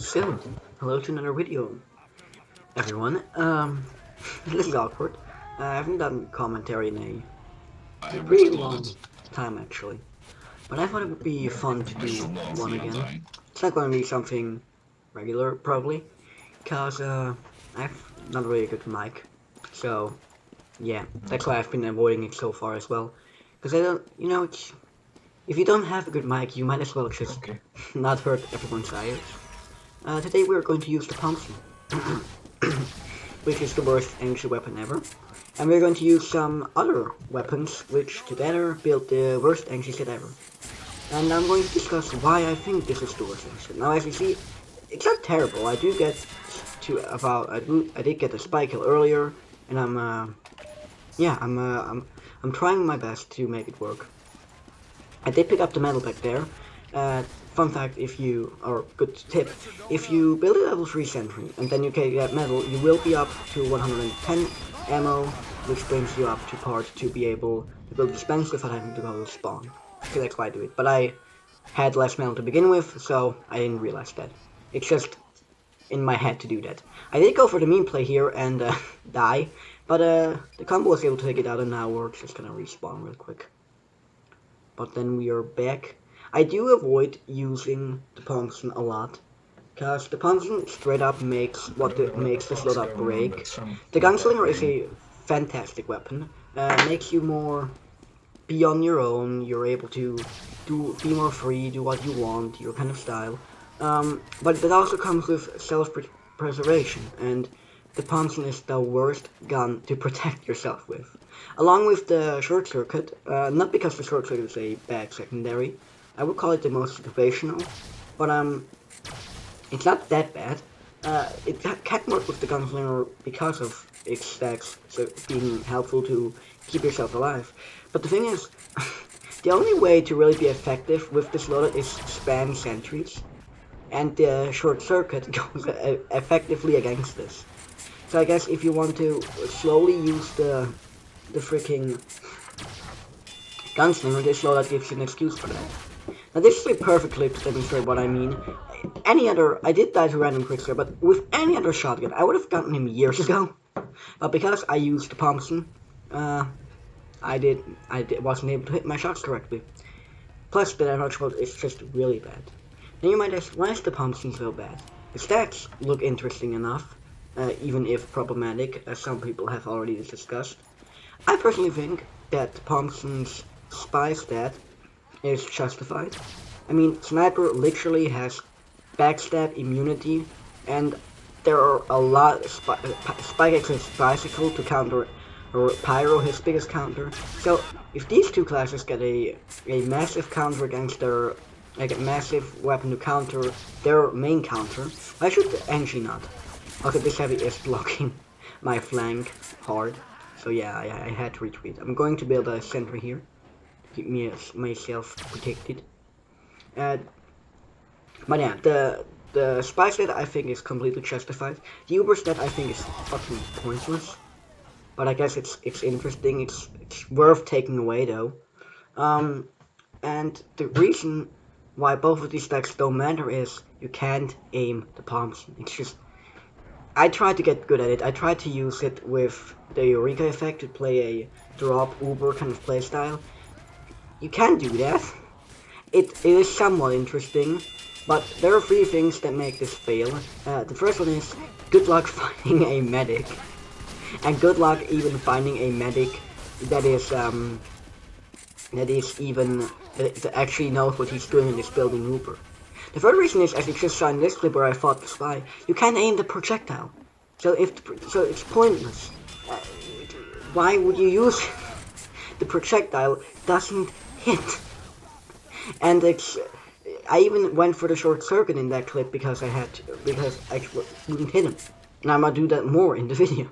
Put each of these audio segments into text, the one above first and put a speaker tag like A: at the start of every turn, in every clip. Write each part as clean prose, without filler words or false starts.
A: So, hello to another video, everyone. This is awkward. I haven't done commentary in a pretty long time, actually. But I thought it would be fun to do one again. It's not going to be something regular, probably, because I have not really a good mic. So, yeah, that's why I've been avoiding it so far as well. Because I don't, if you don't have a good mic, you might as well just not hurt everyone's ears. Today we're going to use the Thompson, which is the worst Engie weapon ever. And we're going to use some other weapons, which together build the worst Engie set ever. And I'm going to discuss why I think this is the worst Engie. Now, as you see, it's not terrible. I do get to about I did get a spy kill earlier, and I'm trying my best to make it work. I did pick up the medal back there. Fun fact, or good tip, if you build a level 3 sentry and then you get that medal, you will be up to 110 ammo, which brings you up to part to be able to build dispense without having to go to spawn. So that's why I do it. But I had less medal to begin with, so I didn't realize that. It's just in my head to do that. I did go for the meme play here and die, but the combo was able to take it out, and now we're just gonna respawn real quick. But then we are back. I do avoid using the Thompson a lot, because the Thompson straight up makes this loadout break. The Gunslinger is a fantastic weapon. Makes you more be on your own. You're able to be more free, do what you want, your kind of style. But it also comes with self-preservation, and the Thompson is the worst gun to protect yourself with. Along with the short circuit, not because the short circuit is a bad secondary. I would call it the most situational, but it's not that bad. It can work with the Gunslinger because of its stacks so being helpful to keep yourself alive. But the thing is, the only way to really be effective with this loadout is spam sentries, and the short circuit goes effectively against this. So I guess if you want to slowly use the freaking Gunslinger, this loadout gives you an excuse for that. Now this is a perfect clip to demonstrate what I mean. I did die to random quicksilver, but with any other shotgun, I would have gotten him years ago. But because I used the Thompson, I wasn't able to hit my shots correctly. Plus, the damage roll is just really bad. Now you might ask, why is the Thompson so bad? The stats look interesting enough, even if problematic, as some people have already discussed. I personally think that Thompson's spy stat is justified. I mean, Sniper literally has backstab immunity, and there are a lot of Spike has bicycle to counter, or Pyro his biggest counter. So if these two classes get a massive counter against their, like a massive weapon to counter their main counter, why should Engie not? Okay, this heavy is blocking my flank hard. So yeah, I had to retreat. I'm going to build a sentry here to keep myself protected. But yeah, the spy stat I think is completely justified. The Uber stat I think is fucking pointless. But I guess it's interesting. It's worth taking away though. And the reason why both of these stats don't matter is you can't aim the Thompson. It's just, I tried to get good at it. I tried to use it with the Eureka effect to play a drop Uber kind of playstyle. You can do that. It is somewhat interesting, but there are 3 things that make this fail. The first one is good luck finding a medic, and good luck even finding a medic that actually knows what he's doing and is building Uber. The third reason is, as you just saw in this clip where I fought the spy, you can't aim the projectile, so it's pointless. Why would you use it? The projectile doesn't hit, and I even went for the short circuit in that clip because I wouldn't hit him, and I'm gonna do that more in the video.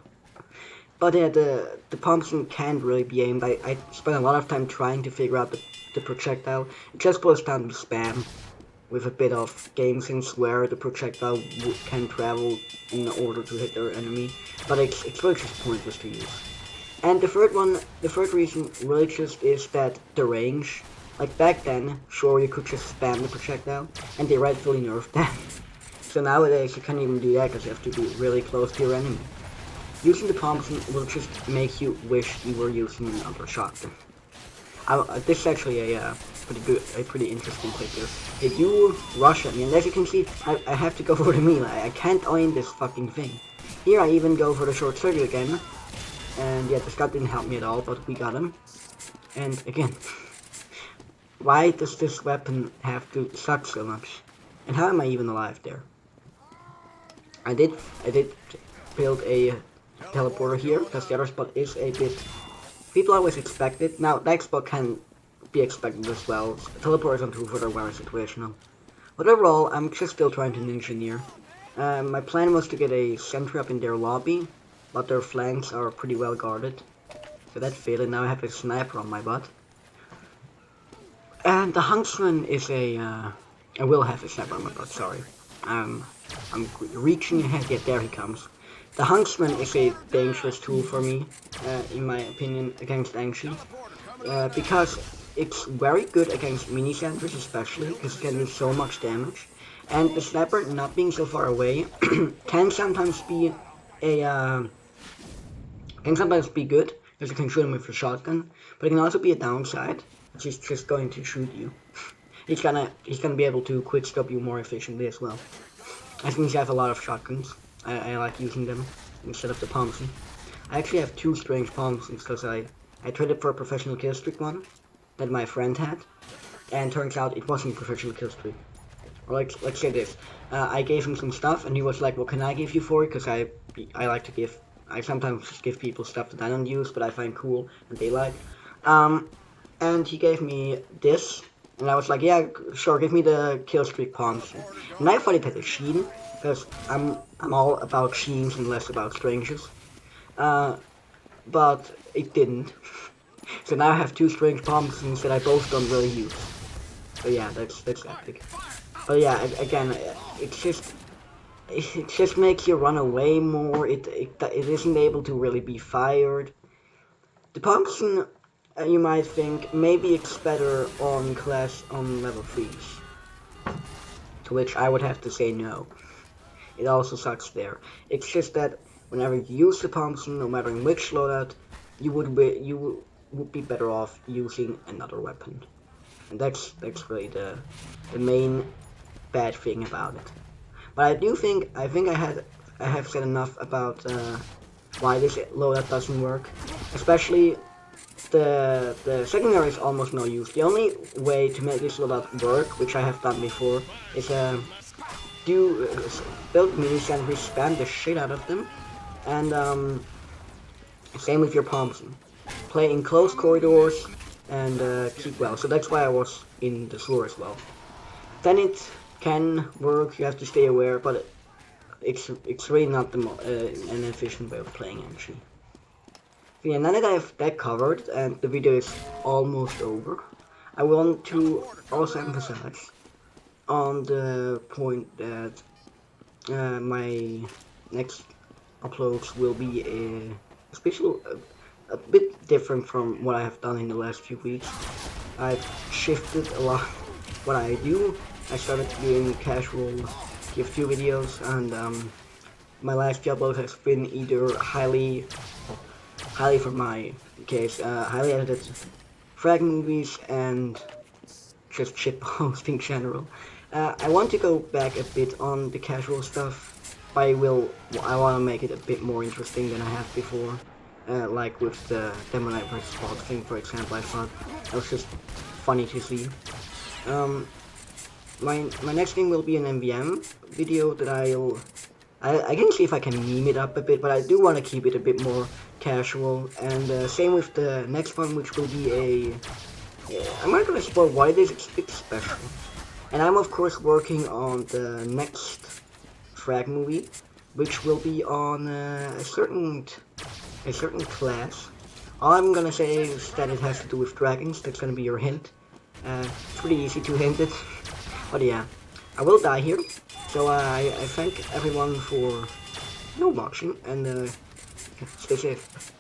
A: But yeah, the Thompson can't really be aimed. I spent a lot of time trying to figure out the projectile. It just boils down to spam, with a bit of game sense where the projectile can travel in order to hit their enemy. But it's really just pointless to use. And the third reason really just is that the range. Like back then, sure you could just spam the projectile, and they rightfully nerfed that. So nowadays you can't even do that because you have to be really close to your enemy. Using the Thompson will just make you wish you were using another shotgun. This is actually a pretty interesting clip here. If you rush at me, and as you can see, I have to go for the melee. I can't aim this fucking thing. Here I even go for the short circuit again. And yeah, the scout didn't help me at all, but we got him. And again, why does this weapon have to suck so much? And how am I even alive there? I did build a teleporter here, because the other spot is a bit... People always expect it. Now, that spot can be expected as well. Teleporters on 2 further very situational. But overall, I'm just still trying to engineer. My plan was to get a sentry up in their lobby, but their flanks are pretty well guarded. So that failed, and now I have a sniper on my butt. And the Huntsman is a... I will have a sniper on my butt, sorry. I'm reaching ahead, yeah, there he comes. The Huntsman is a dangerous tool for me, in my opinion, against Engie. Because it's very good against mini sentries especially, because it can do so much damage. And the sniper not being so far away can sometimes be good, because you can shoot him with a shotgun, but it can also be a downside, which is just going to shoot you. He's gonna be able to quick scope you more efficiently as well. I think I have a lot of shotguns. I like using them instead of the Thompson. I actually have 2 strange Thompsons because I traded for a professional killstreak one that my friend had, and turns out it wasn't a professional killstreak. Or let's say this, I gave him some stuff and he was like, what can I give you for it? Because I like to give, I sometimes just give people stuff that I don't use but I find cool and they like. And he gave me this, and I was like, yeah, sure, give me the killstreak Thompson. And I thought it had a sheen, because I'm all about sheens and less about strangers. But it didn't. So now I have 2 strange Thompsons that I both don't really use. So yeah, that's epic. But yeah, again, it just makes you run away more. It isn't able to really be fired. The Thompson, you might think, maybe it's better on level 3s. To which I would have to say no. It also sucks there. It's just that whenever you use the Thompson, no matter in which loadout, you would be better off using another weapon. And that's really the main bad thing about it. But I think I have said enough about why this loadout doesn't work. Especially the secondary is almost no use. The only way to make this loadout work, which I have done before, is build mini sentries, spam the shit out of them, and same with your Thompson. Play in close corridors and keep well. So that's why I was in the sewer as well. Then it can work. You have to stay aware, but it's really not an efficient way of playing Engie. So yeah, now that I have that covered and the video is almost over, I want to also emphasize on the point that my next uploads will be a bit different from what I have done in the last few weeks. I've shifted a lot what I do. I started doing casual TF2 videos, and my last few uploads has been either highly for my case, highly edited frag movies and just shitpost in general. I want to go back a bit on the casual stuff, but I want to make it a bit more interesting than I have before. Like with the Demonite vs. Bob thing, for example. I thought that was just funny to see. My next thing will be an MVM video that I can see if I can meme it up a bit, but I do want to keep it a bit more casual. And same with the next one, which will be I'm not gonna spoil why it is. It's special. And I'm of course working on the next frag movie, which will be on a certain class. All I'm gonna say is that it has to do with dragons. That's gonna be your hint. Pretty easy to hint it. But yeah, I will die here. So I thank everyone for watching, and stay safe.